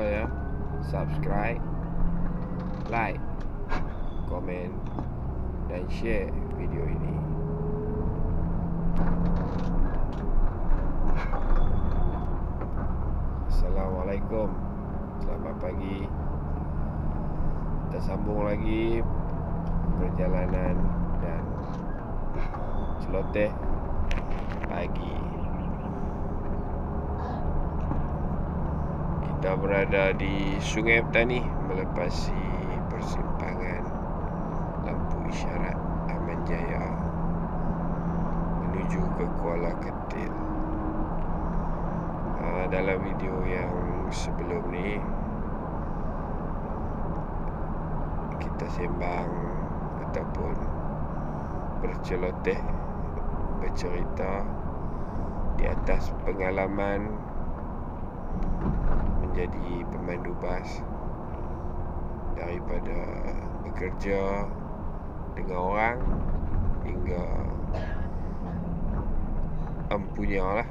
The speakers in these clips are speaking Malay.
lupa ya, subscribe, like, komen, dan share video ini. Assalamualaikum, selamat pagi. Kita sambung lagi perjalanan dan celoteh pagi. Kita berada di Sungai Petani melepasi persimpangan lampu isyarat Aman Jaya menuju ke Kuala Ketil. Dalam video yang sebelum ni kita sembang ataupun berceloteh, bercerita di atas pengalaman menjadi pemandu bas, daripada bekerja dengan orang hingga mempunyai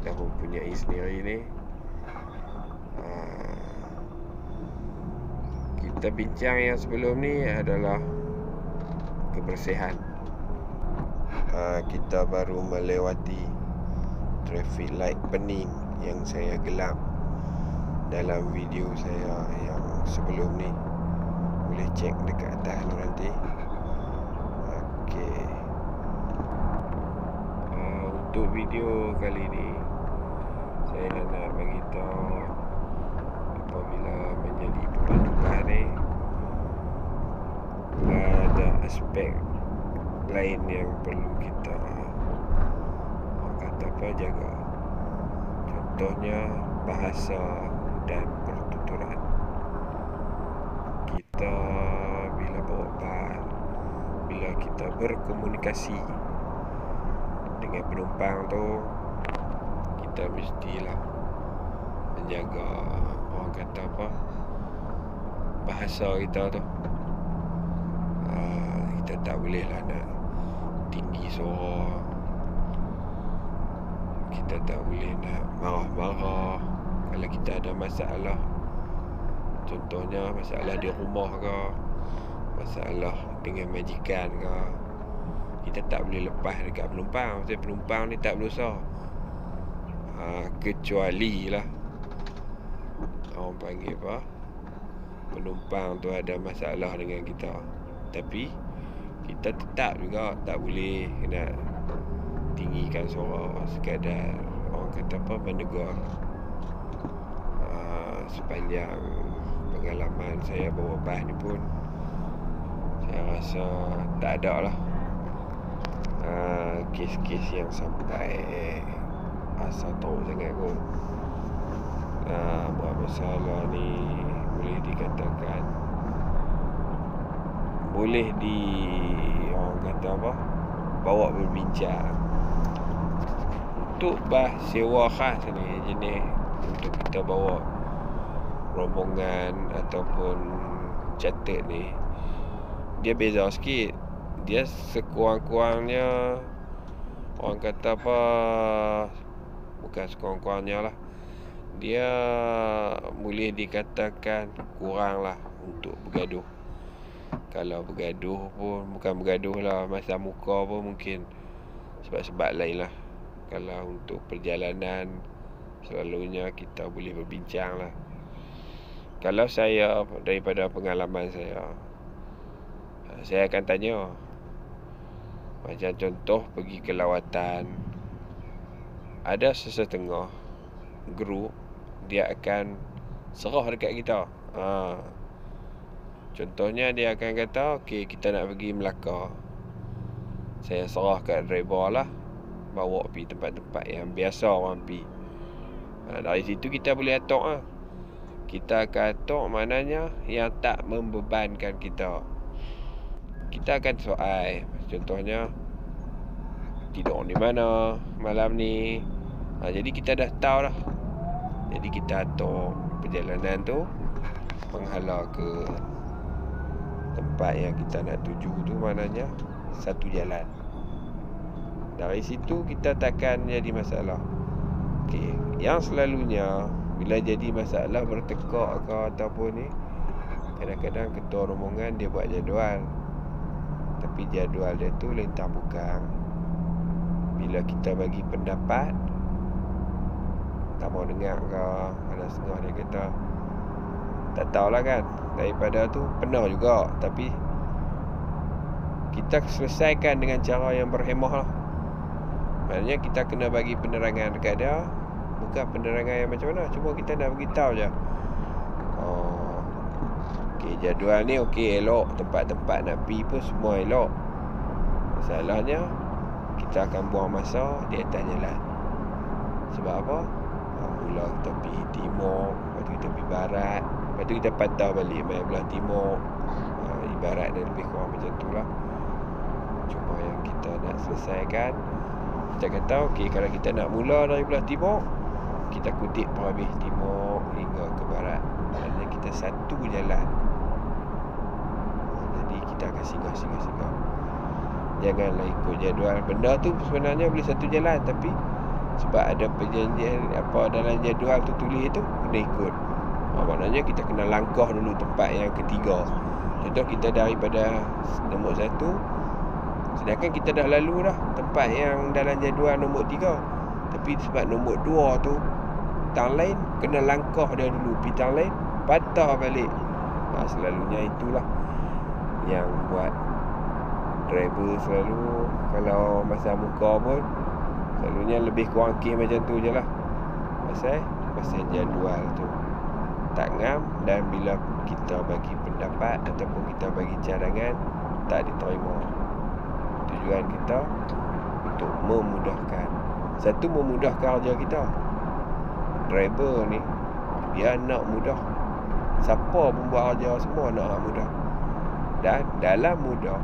dah mempunyai sendiri ni. Kita bincang yang sebelum ni adalah kebersihan. Kita baru melewati traffic light pening yang saya gelap dalam video saya yang sebelum ni. Boleh cek dekat atas tu nanti. Okey. Untuk video kali ni saya nak bagi tahu apabila menjadi pemandu bas ni ada aspek lain yang perlu kita jaga. Contohnya bahasa dan pertuturan. Kita bila bawa bas, bila kita berkomunikasi dengan penumpang tu, kita mestilah menjaga bahasa kita tu. Kita tak boleh lah nak tinggi suara, kita tak boleh nak marah-marah kalau kita ada masalah. Contohnya masalah di rumah ke, masalah dengan majikan ke, kita tak boleh lepas dekat penumpang. Sebab penumpang ni tak berdosa. Kecuali lah orang panggil apa, penumpang tu ada masalah dengan kita. Tapi kita tetap juga tak boleh nak tinggikan suara sekadar orang kata apa, menegur. Sepanjang pengalaman saya bawa bas ni pun, saya rasa tak ada lah kes-kes yang sampai asal tahu sangat kot. Buat masalah ni boleh dikatakan boleh orang kata apa, bawa berbincang. Untuk bas sewa khas ni, jenis untuk kita bawa rombongan ataupun charter ni, dia beza sikit. Dia sekurang-kurangnya orang kata apa, bukan sekurang-kurangnya lah, dia boleh dikatakan kurang lah untuk bergaduh. Kalau bergaduh pun bukan bergaduh lah masa muka pun, mungkin sebab-sebab lain lah. Kalau untuk perjalanan, selalunya kita boleh berbincang lah. Kalau saya, daripada pengalaman saya akan tanya. Macam contoh pergi ke lawatan, ada sesetengah grup dia akan serah dekat kita. Contohnya dia akan kata, okey, kita nak pergi Melaka, saya serah kat driver lah, bawa pergi tempat-tempat yang biasa orang pergi. Dari situ kita boleh atok lah. Kita akan atok maknanya yang tak membebankan kita. Kita akan soal, contohnya tidur di mana malam ni. Jadi kita dah tahu dah. Jadi kita atok perjalanan tu menghala ke tempat yang kita nak tuju tu, maknanya satu jalan. Dari situ kita takkan jadi masalah. Okey, yang selalunya Bila jadi masalah bertekak ke ataupun ni, kadang-kadang ketua rombongan dia buat jadual, tapi jadual dia tu lentang bukang. Bila kita bagi pendapat, tak mau dengar ke, ada setengah dia kata tak tahulah kan. Daripada tu pernah juga, tapi kita selesaikan dengan cara yang berhemah lah. Maknanya kita kena bagi penerangan dekat dia. Bukan penerangan yang macam mana, cuma kita nak beritahu je. Okey, jadual ni okey, elok. Tempat-tempat nak pergi pun semua elok. Masalahnya kita akan buang masa di atas jalan. Sebab apa? Mula kita pergi timur, lepas tu kita pergi barat, lepas tu kita patah balik main belah timur. Ibarat dia lebih kurang macam tu lah. Cuma yang kita nak selesaikan, kita kata okey, kalau kita nak mula dari belah timur, kita kutip habis timur hingga ke barat. Maksudnya kita satu jalan. Jadi kita akan singgah. Janganlah ikut jadual. Benda tu sebenarnya boleh satu jalan, tapi sebab ada perjanjian apa dalam jadual tu tulis tu, kena ikut. Maknanya kita kena langkah dulu tempat yang ketiga. Contoh kita daripada nombor 1, sedangkan kita dah lalu dah tempat yang dalam jadual nombor 3, tapi sebab nombor 2 tu tang lain, kena langkah dia dulu, pergi tang lain, patah balik. Selalunya itulah yang buat driver selalu kalau masa muka pun selalunya lebih kurang kes macam tu je lah. Pasal jadual tu tak ngam, dan bila kita bagi pendapat ataupun kita bagi cadangan tak diterima. Tujuan kita untuk memudahkan. Satu, memudahkan kerja kita. Driver ni dia nak mudah. Siapa pun buat kerja semua nak mudah. Dan dalam mudah,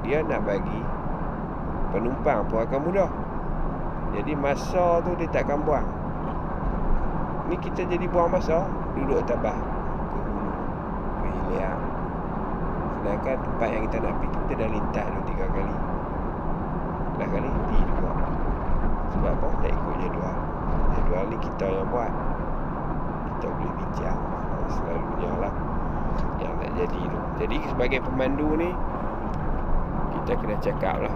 dia nak bagi penumpang pun akan mudah. Jadi masa tu dia takkan buang. Ni kita jadi buang masa, duduk tabah ke hulu, ke hilir. Sedangkan tempat yang kita nak pergi tu, kita dah lintas 2-3 kali. Dah kali pergi juga. Sebab apa? Tak ikut jadual. Jadual ni kita yang buat. Kita boleh bincang. Selalunya lah yang nak jadi tu. Jadi sebagai pemandu ni, kita kena cakap lah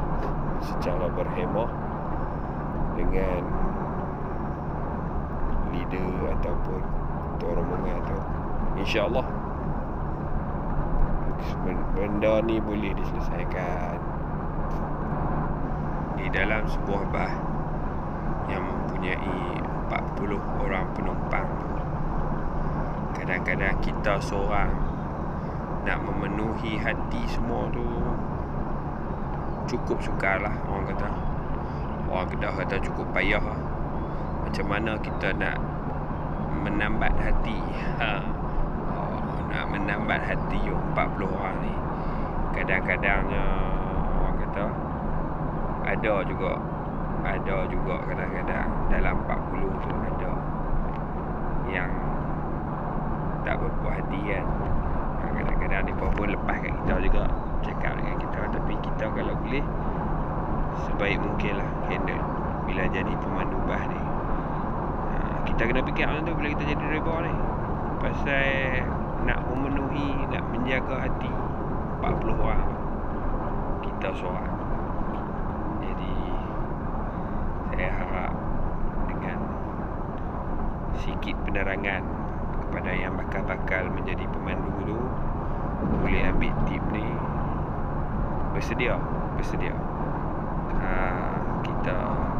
secara berhemah dengan leader ataupun ketua rombongan tu. InsyaAllah benda ni boleh diselesaikan. Di dalam sebuah bas yang mempunyai 40 orang penumpang, kadang-kadang kita seorang nak memenuhi hati semua tu cukup sukar lah. Orang Kedah kata cukup payah lah. Macam mana kita nak menambat hati nak menambat hati 40 orang ni. Kadang-kadangnya orang kata ada juga kadang-kadang dalam 40 tu ada yang tak berpuas hati kan. Kadang-kadang dia pun lepas kat kita juga, cakap dengan kita. Tapi kita kalau boleh sebaik mungkin lah handle bila jadi pemandu bas ni. Kita kena fikir macam tu bila kita jadi driver ni, pasal nak memenuhi, nak menjaga hati 40 orang kita seorang. Jadi saya harap dengan sikit penerangan kepada yang bakal menjadi pemandu tu, boleh ambil tip ni. Bersedia kita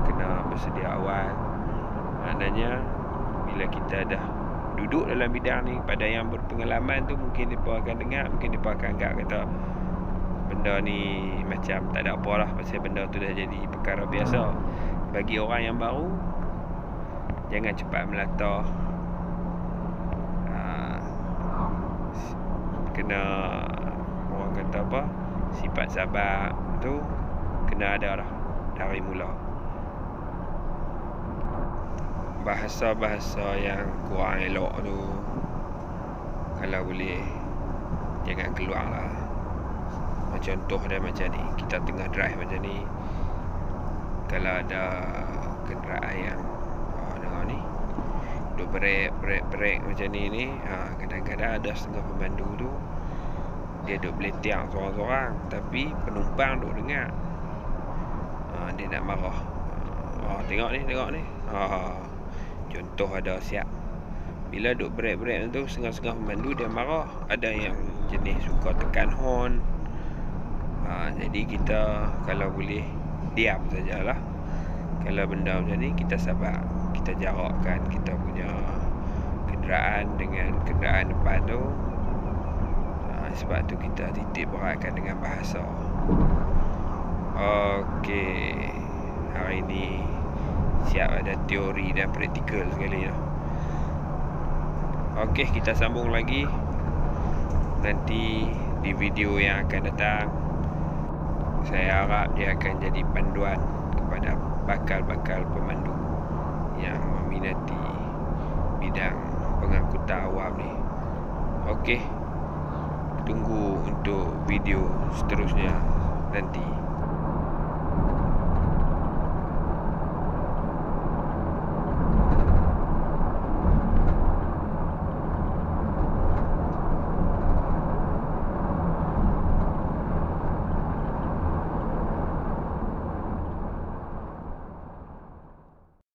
kena bersedia awal. Maknanya bila kita dah duduk dalam bidang ni, pada yang berpengalaman tu mungkin mereka akan dengar, mungkin mereka akan anggap kata benda ni macam tak ada apa lah, pasal benda tu dah jadi perkara biasa. Bagi orang yang baru, jangan cepat melata. Kena, orang kata apa, sifat sabar tu kena ada dah dari mula. Bahasa-bahasa yang kurang elok tu, kalau boleh jangan keluar lah. Contoh dia macam ni, kita tengah drive macam ni, kalau ada kenderaan yang dengar ni, duk brek macam ni kadang-kadang ada setengah pemandu tu dia duk beletiang sorang-sorang, tapi penumpang duk dengar. Dia nak marah. Tengok ni. Contoh ada siap. Bila duk brek tu setengah-setengah pemandu dia marah. Ada yang jenis suka tekan horn. Jadi kita kalau boleh diam sajalah. Kalau benda macam ni kita sabar. Kita jarakkan kita punya kenderaan dengan kenderaan depan tu. Sebab tu kita titik beratkan dengan bahasa. Okey, hari ni siap ada teori dan praktikal sekali lah. Okey, kita sambung lagi nanti di video yang akan datang. Saya harap dia akan jadi panduan kepada bakal-bakal pemandu yang meminati bidang pengangkutan awam ni. Okey, tunggu untuk video seterusnya nanti.